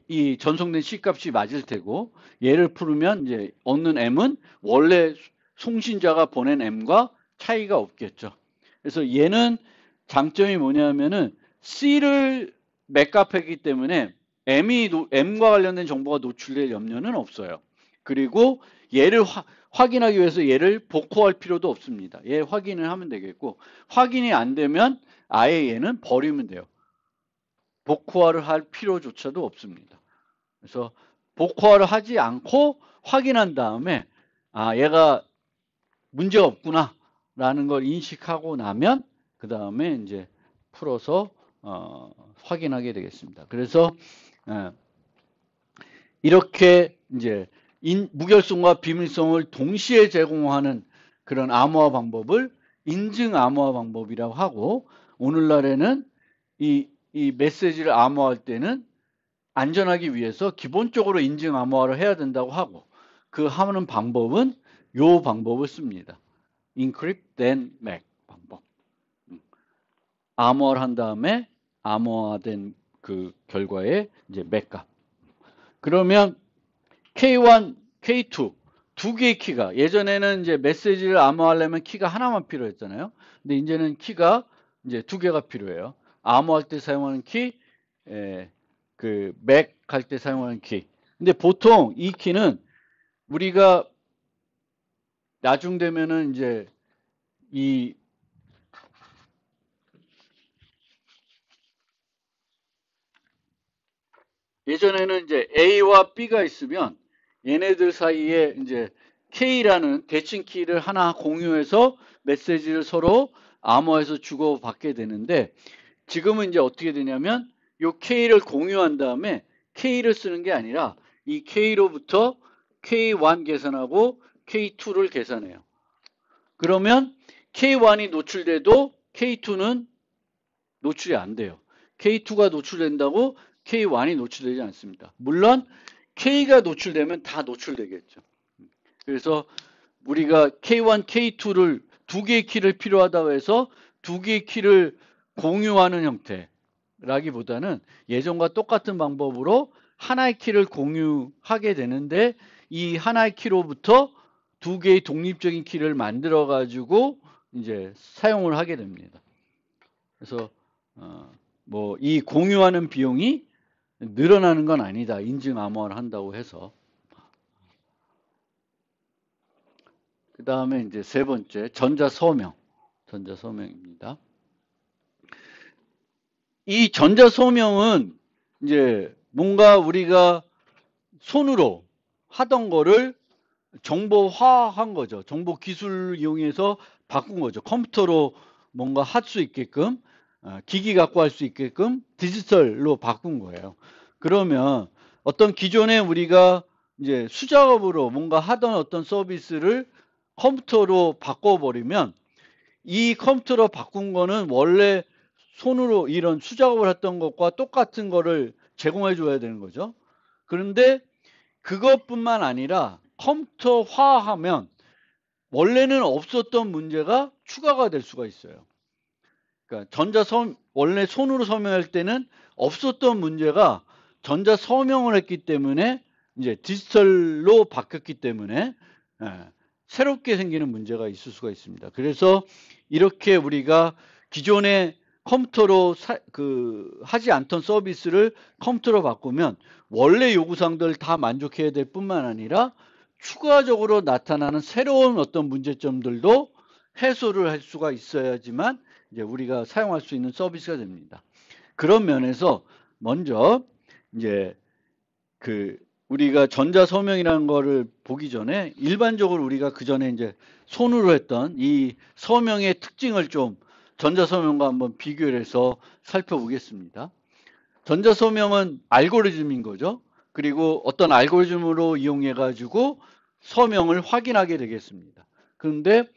Speaker 1: 이 전송된 C 값이 맞을 테고, 얘를 풀으면 이제 얻는 M은 원래 송신자가 보낸 M과 차이가 없겠죠. 그래서 얘는 장점이 뭐냐면은 C를 맥값했기 때문에 M과 관련된 정보가 노출될 염려는 없어요. 그리고 얘를 확인하기 위해서 얘를 복호할 필요도 없습니다. 얘 확인을 하면 되겠고, 확인이 안 되면 아예 얘는 버리면 돼요. 복호화를 할 필요조차도 없습니다. 그래서 복호화를 하지 않고 확인한 다음에 얘가 문제가 없구나 라는 걸 인식하고 나면 그 다음에 이제 풀어서 확인하게 되겠습니다. 그래서 이렇게 이제 무결성과 비밀성을 동시에 제공하는 그런 암호화 방법을 인증 암호화 방법이라고 하고, 오늘날에는 이 메시지를 암호화할 때는 안전하기 위해서 기본적으로 인증 암호화를 해야 된다고 하고, 그 하는 방법은 요 방법을 씁니다. encrypt then make 방법. 암호화를 한 다음에 암호화된 그 결과에 이제 맥값. 그러면 K1, K2 두 개의 키가, 예전에는 이제 메시지를 암호하려면 키가 하나만 필요했잖아요. 근데 이제는 키가 이제 두 개가 필요해요. 암호할 때 사용하는 키, 그 맥 할 때 사용하는 키. 근데 보통 이 키는 우리가 나중 되면은 이제 이 예전에는 이제 A와 B가 있으면 얘네들 사이에 이제 K라는 대칭 키를 하나 공유해서 메시지를 서로 암호해서 주고받게 되는데, 지금은 이제 어떻게 되냐면 이 K를 공유한 다음에 K를 쓰는 게 아니라 이 K로부터 K1 계산하고 K2를 계산해요. 그러면 K1이 노출돼도 K2는 노출이 안 돼요. K2가 노출된다고 K1이 노출되지 않습니다. 물론 K가 노출되면 다 노출되겠죠. 그래서 우리가 K1, K2를 두 개의 키를 필요하다고 해서 두 개의 키를 공유하는 형태라기보다는 예전과 똑같은 방법으로 하나의 키를 공유하게 되는데, 이 하나의 키로부터 두 개의 독립적인 키를 만들어 가지고 이제 사용을 하게 됩니다. 그래서 뭐 이 공유하는 비용이 늘어나는 건 아니다. 인증 암호화를 한다고 해서. 그 다음에 이제 세 번째, 전자서명. 전자서명입니다. 이 전자서명은 이제 뭔가 우리가 손으로 하던 거를 정보화한 거죠. 정보 기술을 이용해서 바꾼 거죠. 컴퓨터로 뭔가 할 수 있게끔, 기기 갖고 할 수 있게끔 디지털로 바꾼 거예요. 그러면 어떤 기존에 우리가 이제 수작업으로 뭔가 하던 어떤 서비스를 컴퓨터로 바꿔버리면, 이 컴퓨터로 바꾼 거는 원래 손으로 이런 수작업을 했던 것과 똑같은 거를 제공해 줘야 되는 거죠. 그런데 그것뿐만 아니라 컴퓨터화하면 원래는 없었던 문제가 추가가 될 수가 있어요. 그러니까 원래 손으로 서명할 때는 없었던 문제가 전자서명을 했기 때문에 이제 디지털로 바뀌었기 때문에 새롭게 생기는 문제가 있을 수가 있습니다. 그래서 이렇게 우리가 기존에 컴퓨터로 하지 않던 서비스를 컴퓨터로 바꾸면 원래 요구사항들을 다 만족해야 될 뿐만 아니라 추가적으로 나타나는 새로운 어떤 문제점들도 해소를 할 수가 있어야지만 이제 우리가 사용할 수 있는 서비스가 됩니다. 그런 면에서 먼저 이제 우리가 전자서명이라는 거를 보기 전에 일반적으로 우리가 그 전에 이제 손으로 했던 이 서명의 특징을 좀 전자서명과 한번 비교를 해서 살펴보겠습니다. 전자서명은 알고리즘인 거죠. 그리고 어떤 알고리즘으로 이용해 가지고 서명을 확인하게 되겠습니다. 그런데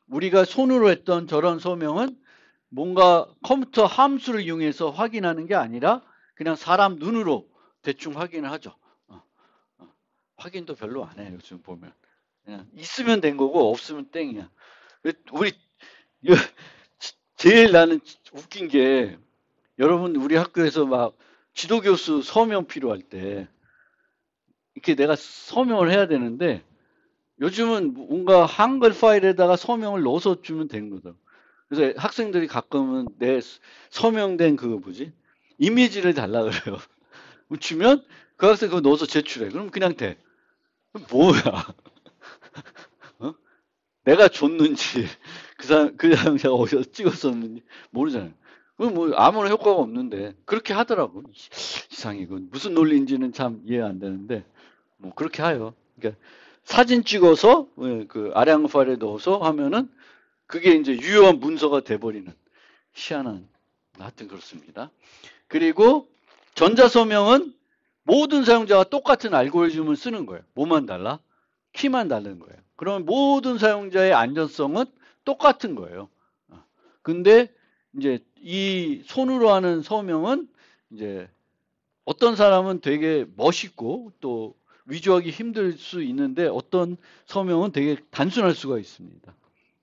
Speaker 1: 우리가 손으로 했던 저런 서명은 뭔가 컴퓨터 함수를 이용해서 확인하는 게 아니라 그냥 사람 눈으로 대충 확인을 하죠. 확인도 별로 안 해요. 요즘 보면. 그냥 있으면 된 거고 없으면 땡이야. 우리 제일 나는 웃긴 게 여러분 우리 학교에서 막 지도교수 서명 필요할 때 이렇게 내가 서명을 해야 되는데 요즘은 뭔가 한글 파일에다가 서명을 넣어서 주면 되는 거죠. 그래서 학생들이 가끔은 내 서명된 그거 뭐지? 이미지를 달라 그래요. 주면 그 학생 그거 넣어서 제출해. 그럼 그냥 돼. 뭐야? 어? 내가 줬는지 그 사람이 어디서 찍었었는지 모르잖아요. 그건 뭐 아무런 효과가 없는데 그렇게 하더라고. 이상해. 이건 무슨 논리인지는 참 이해 안 되는데 뭐 그렇게 해요. 그러니까 사진 찍어서 그 아량 파일에 넣어서 하면은 그게 이제 유효한 문서가 돼버리는 희한한 하여튼 그렇습니다. 그리고 전자서명은 모든 사용자가 똑같은 알고리즘을 쓰는 거예요. 뭐만 달라? 키만 다른 거예요. 그러면 모든 사용자의 안전성은 똑같은 거예요. 근데 이제 이 손으로 하는 서명은 이제 어떤 사람은 되게 멋있고 또 위조하기 힘들 수 있는데 어떤 서명은 되게 단순할 수가 있습니다.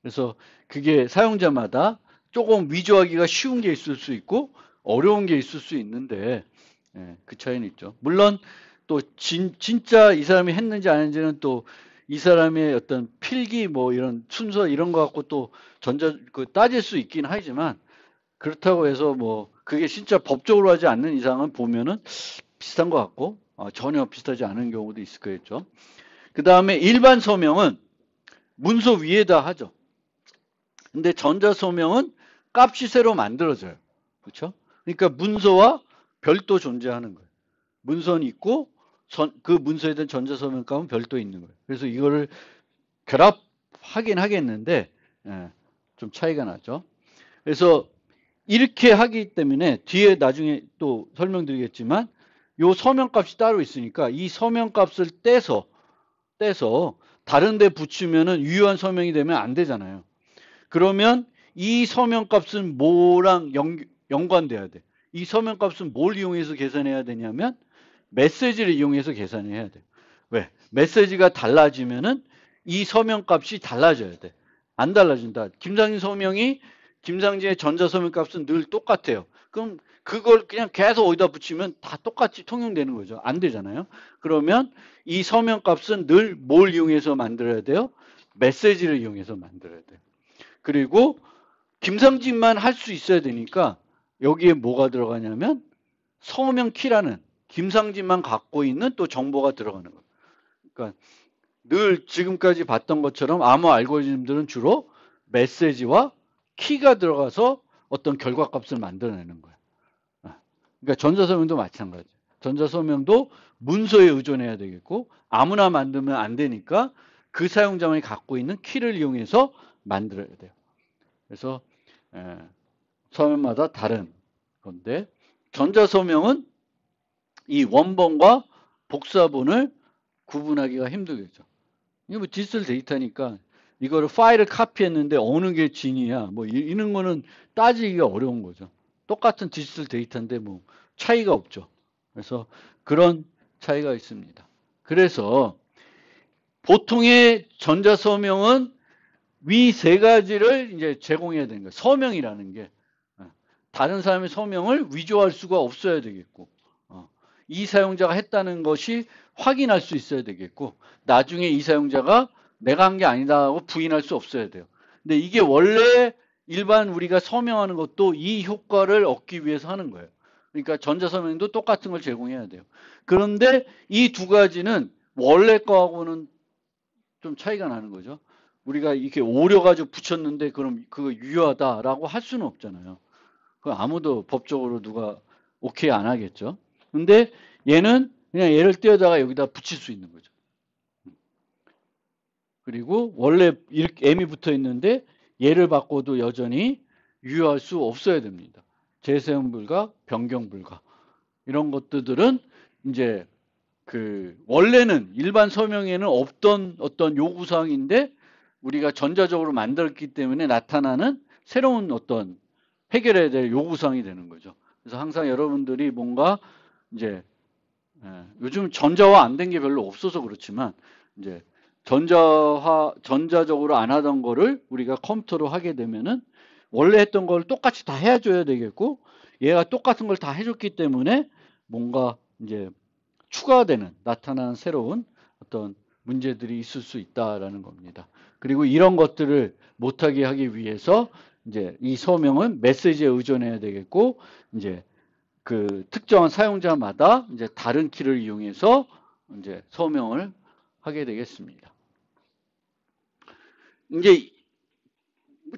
Speaker 1: 그래서 그게 사용자마다 조금 위조하기가 쉬운 게 있을 수 있고 어려운 게 있을 수 있는데 그 차이는 있죠. 물론 또 진짜 이 사람이 했는지 안 했는지는 또 이 사람의 어떤 필기 뭐 이런 순서 이런 거 갖고 또 따질 수 있긴 하지만 그렇다고 해서 뭐 그게 진짜 법적으로 하지 않는 이상은 보면은 비슷한 것 같고 전혀 비슷하지 않은 경우도 있을 거겠죠. 그 다음에 일반 서명은 문서 위에다 하죠. 근데 전자서명은 값이 새로 만들어져요. 그렇죠? 그러니까 문서와 별도 존재하는 거예요. 문서는 있고 그 문서에 대한 전자서명 값은 별도 있는 거예요. 그래서 이거를 결합하긴 하겠는데 좀 차이가 나죠. 그래서 이렇게 하기 때문에 뒤에 나중에 또 설명드리겠지만 요 서명값이 따로 있으니까 이 서명값을 떼서 다른 데 붙이면은 유효한 서명이 되면 안 되잖아요. 그러면 이 서명값은 뭐랑 연관돼야 돼. 이 서명값은 뭘 이용해서 계산해야 되냐면 메시지를 이용해서 계산해야 돼. 왜? 메시지가 달라지면은 이 서명값이 달라져야 돼. 안 달라진다. 김상진의 전자서명값은 늘 똑같아요. 그럼 그걸 그냥 계속 어디다 붙이면 다 똑같이 통용되는 거죠. 안 되잖아요. 그러면 이 서명값은 늘 뭘 이용해서 만들어야 돼요? 메시지를 이용해서 만들어야 돼요. 그리고 김상진만 할 수 있어야 되니까 여기에 뭐가 들어가냐면 서명 키라는 김상진만 갖고 있는 또 정보가 들어가는 거예요. 그러니까 늘 지금까지 봤던 것처럼 암호 알고리즘들은 주로 메시지와 키가 들어가서 어떤 결과값을 만들어내는 거예요. 그러니까 전자서명도 마찬가지. 전자서명도 문서에 의존해야 되겠고 아무나 만들면 안 되니까 그 사용자만이 갖고 있는 키를 이용해서 만들어야 돼요. 그래서 서명마다 다른 건데 전자서명은 이 원본과 복사본을 구분하기가 힘들겠죠. 이게 뭐 디지털 데이터니까 이거를 파일을 카피했는데 어느 게 진이야 뭐 이런 거는 따지기가 어려운 거죠. 똑같은 디지털 데이터인데 뭐 차이가 없죠. 그래서 그런 차이가 있습니다. 그래서 보통의 전자서명은 위 세 가지를 이제 제공해야 되는 거예요. 서명이라는 게 다른 사람의 서명을 위조할 수가 없어야 되겠고 이 사용자가 했다는 것이 확인할 수 있어야 되겠고 나중에 이 사용자가 내가 한 게 아니다고 부인할 수 없어야 돼요. 근데 이게 원래 일반 우리가 서명하는 것도 이 효과를 얻기 위해서 하는 거예요. 그러니까 전자서명도 똑같은 걸 제공해야 돼요. 그런데 이 두 가지는 원래 거하고는 좀 차이가 나는 거죠. 우리가 이렇게 오려가지고 붙였는데 그럼 그거 유효하다라고 할 수는 없잖아요. 그 아무도 법적으로 누가 오케이 안 하겠죠. 근데 얘는 그냥 얘를 떼어다가 여기다 붙일 수 있는 거죠. 그리고 원래 이렇게 M이 붙어 있는데 얘를 바꿔도 여전히 유효할 수 없어야 됩니다. 재사용 불가, 변경 불가. 이런 것들은 이제 원래는 일반 서명에는 없던 어떤 요구사항인데 우리가 전자적으로 만들었기 때문에 나타나는 새로운 어떤 해결해야 될 요구사항이 되는 거죠. 그래서 항상 여러분들이 뭔가 이제 요즘 전자화 안 된 게 별로 없어서 그렇지만 이제 전자적으로 안 하던 거를 우리가 컴퓨터로 하게 되면은 원래 했던 걸 똑같이 다 해줘야 되겠고 얘가 똑같은 걸 다 해줬기 때문에 뭔가 이제 추가되는 나타나는 새로운 어떤 문제들이 있을 수 있다라는 겁니다. 그리고 이런 것들을 못하게 하기 위해서 이제 이 서명은 메시지에 의존해야 되겠고 이제 그 특정한 사용자마다 이제 다른 키를 이용해서 이제 서명을 하게 되겠습니다. 이제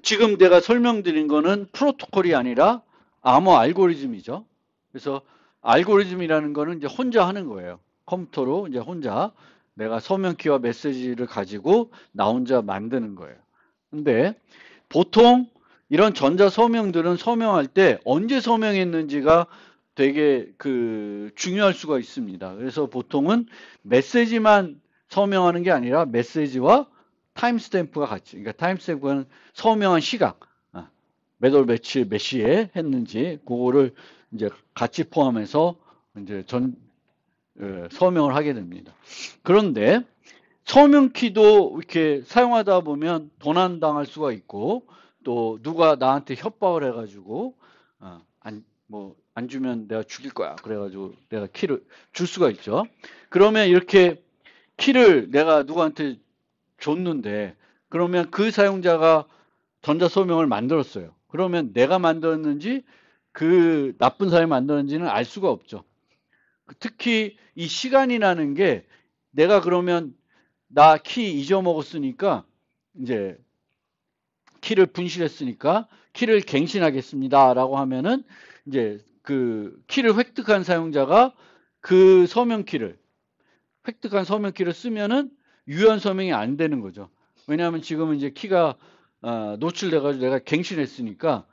Speaker 1: 지금 내가 설명드린 거는 프로토콜이 아니라 암호 알고리즘이죠. 그래서 알고리즘이라는 거는 이제 혼자 하는 거예요. 컴퓨터로 이제 혼자 내가 서명키와 메시지를 가지고 나 혼자 만드는 거예요. 근데 보통 이런 전자 서명들은 서명할 때 언제 서명했는지가 되게 중요할 수가 있습니다. 그래서 보통은 메시지만 서명하는 게 아니라 메시지와 타임스탬프가 같이, 그러니까 타임스탬프는 서명한 시각, 몇 월 며칠 몇 시에 했는지 그거를 이제 같이 포함해서 이제 서명을 하게 됩니다. 그런데 서명키도 이렇게 사용하다 보면 도난당할 수가 있고 또 누가 나한테 협박을 해가지고 안 주면 내가 죽일 거야. 그래가지고 내가 키를 줄 수가 있죠. 그러면 이렇게 키를 내가 누구한테 줬는데 그러면 그 사용자가 전자서명을 만들었어요. 그러면 내가 만들었는지 그 나쁜 사람이 만들었는지는 알 수가 없죠. 특히 이 시간이라는 게 내가 그러면 나 키 잊어먹었으니까 이제 키를 분실했으니까 키를 갱신하겠습니다라고 하면은 이제 그 키를 획득한 사용자가 그 서명키를 획득한 서명키를 쓰면은 유효한 서명이 안 되는 거죠. 왜냐하면 지금은 이제 키가 노출돼가지고 내가 갱신했으니까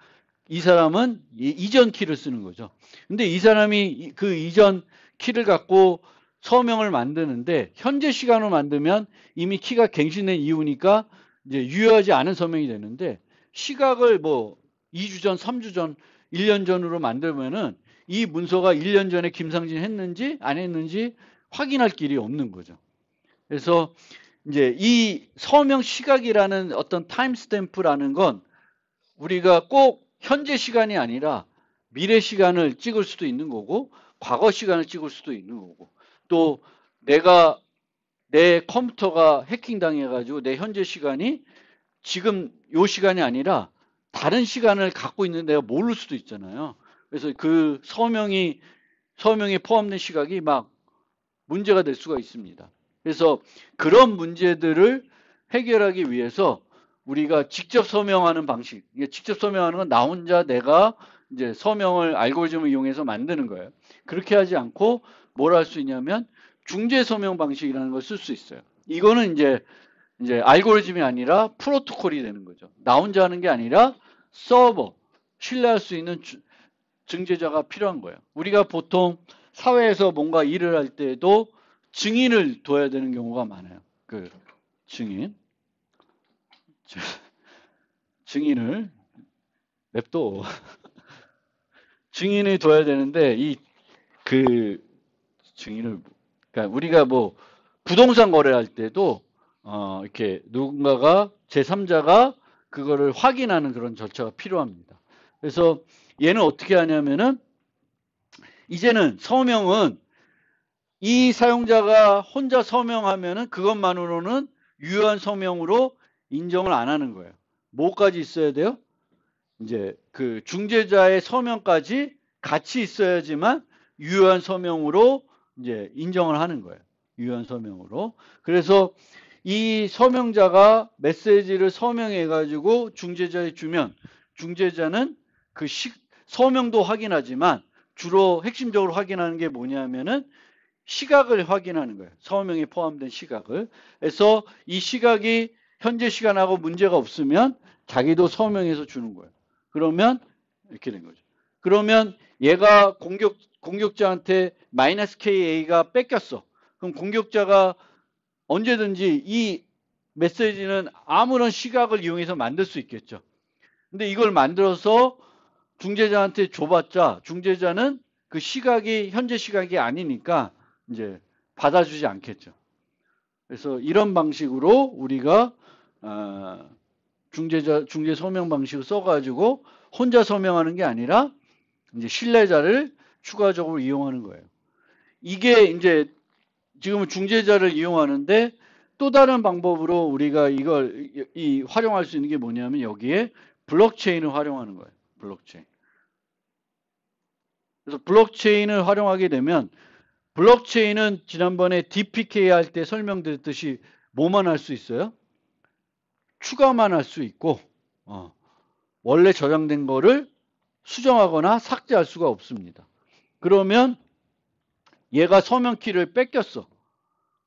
Speaker 1: 이 사람은 이전 키를 쓰는 거죠. 근데 이 사람이 그 이전 키를 갖고 서명을 만드는데 현재 시간으로 만들면 이미 키가 갱신된 이후니까 이제 유효하지 않은 서명이 되는데 시각을 뭐 2주 전, 3주 전, 1년 전으로 만들면은 이 문서가 1년 전에 김상진 했는지 안 했는지 확인할 길이 없는 거죠. 그래서 이제 이 서명 시각이라는 어떤 타임스탬프라는 건 우리가 꼭 현재 시간이 아니라 미래 시간을 찍을 수도 있는 거고 과거 시간을 찍을 수도 있는 거고 또 내가 내 컴퓨터가 해킹 당해가지고 내 현재 시간이 지금 요 시간이 아니라 다른 시간을 갖고 있는데 내가 모를 수도 있잖아요. 그래서 그 서명에 포함된 시각이 막 문제가 될 수가 있습니다. 그래서 그런 문제들을 해결하기 위해서 우리가 직접 서명하는 방식, 직접 서명하는 건 나 혼자 내가 이제 서명을 알고리즘을 이용해서 만드는 거예요. 그렇게 하지 않고 뭘 할 수 있냐면 중재 서명 방식이라는 걸 쓸 수 있어요. 이거는 이제 알고리즘이 아니라 프로토콜이 되는 거죠. 나 혼자 하는 게 아니라 서버, 신뢰할 수 있는 증제자가 필요한 거예요. 우리가 보통 사회에서 뭔가 일을 할 때도 증인을 둬야 되는 경우가 많아요. 그 증인을 냅둬. 증인을 둬야 되는데 증인을 그러니까 우리가 뭐 부동산 거래할 때도 이렇게 누군가가 제3자가 그거를 확인하는 그런 절차가 필요합니다. 그래서 얘는 어떻게 하냐면은 이제는 서명은 이 사용자가 혼자 서명하면은 그것만으로는 유효한 서명으로 인정을 안 하는 거예요. 뭐까지 있어야 돼요? 이제 그 중재자의 서명까지 같이 있어야지만 유효한 서명으로 이제 인정을 하는 거예요. 유효한 서명으로. 그래서 이 서명자가 메시지를 서명해 가지고 중재자에 주면 중재자는 그 서명도 확인하지만 주로 핵심적으로 확인하는 게 뭐냐면은 시각을 확인하는 거예요. 서명에 포함된 시각을. 그래서 이 시각이 현재 시간하고 문제가 없으면 자기도 서명해서 주는 거예요. 그러면 이렇게 된 거죠. 그러면 얘가 공격자한테 -KA가 뺏겼어. 그럼 공격자가 언제든지 이 메시지는 아무런 시각을 이용해서 만들 수 있겠죠. 근데 이걸 만들어서 중재자한테 줘봤자 중재자는 그 시각이 현재 시각이 아니니까 이제 받아주지 않겠죠. 그래서 이런 방식으로 우리가 중재 서명 방식을 써가지고 혼자 서명하는 게 아니라 이제 신뢰자를 추가적으로 이용하는 거예요. 이게 이제 지금은 중재자를 이용하는데 또 다른 방법으로 우리가 이걸 활용할 수 있는 게 뭐냐면 여기에 블록체인을 활용하는 거예요. 블록체인. 그래서 블록체인을 활용하게 되면 블록체인은 지난번에 DPK 할 때 설명드렸듯이 뭐만 할 수 있어요? 추가만 할 수 있고 원래 저장된 거를 수정하거나 삭제할 수가 없습니다. 그러면 얘가 서명키를 뺏겼어.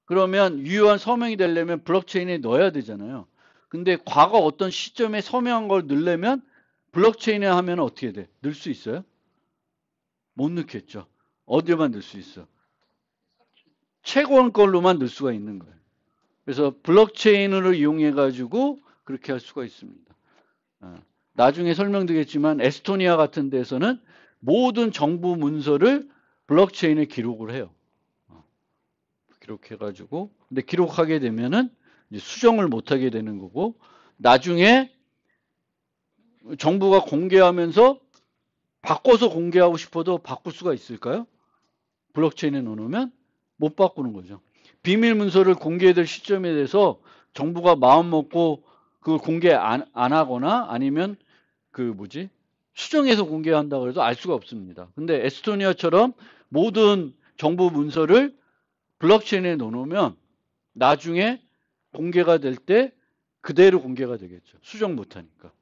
Speaker 1: 그러면 유효한 서명이 되려면 블록체인에 넣어야 되잖아요. 근데 과거 어떤 시점에 서명한 걸 넣으려면 블록체인에 하면 어떻게 돼? 넣을 수 있어요? 못 넣겠죠. 어디에만 넣을 수 있어? 최고한 걸로만 넣을 수가 있는 거예요. 그래서 블록체인을 이용해 가지고 그렇게 할 수가 있습니다. 나중에 설명드리겠지만 에스토니아 같은 데서는 모든 정부 문서를 블록체인에 기록을 해요. 기록해가지고 근데 기록하게 되면은 이제 수정을 못하게 되는 거고 나중에 정부가 공개하면서 바꿔서 공개하고 싶어도 바꿀 수가 있을까요? 블록체인에 넣어놓으면 못 바꾸는 거죠. 비밀 문서를 공개될 시점에 대해서 정부가 마음 먹고 그걸 공개 안 하거나 아니면 수정해서 공개한다고 해도 알 수가 없습니다. 근데 에스토니아처럼 모든 정부 문서를 블록체인에 넣어놓으면 나중에 공개가 될 때 그대로 공개가 되겠죠. 수정 못하니까.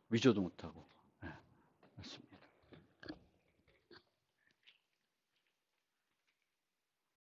Speaker 1: 위조도 못하고.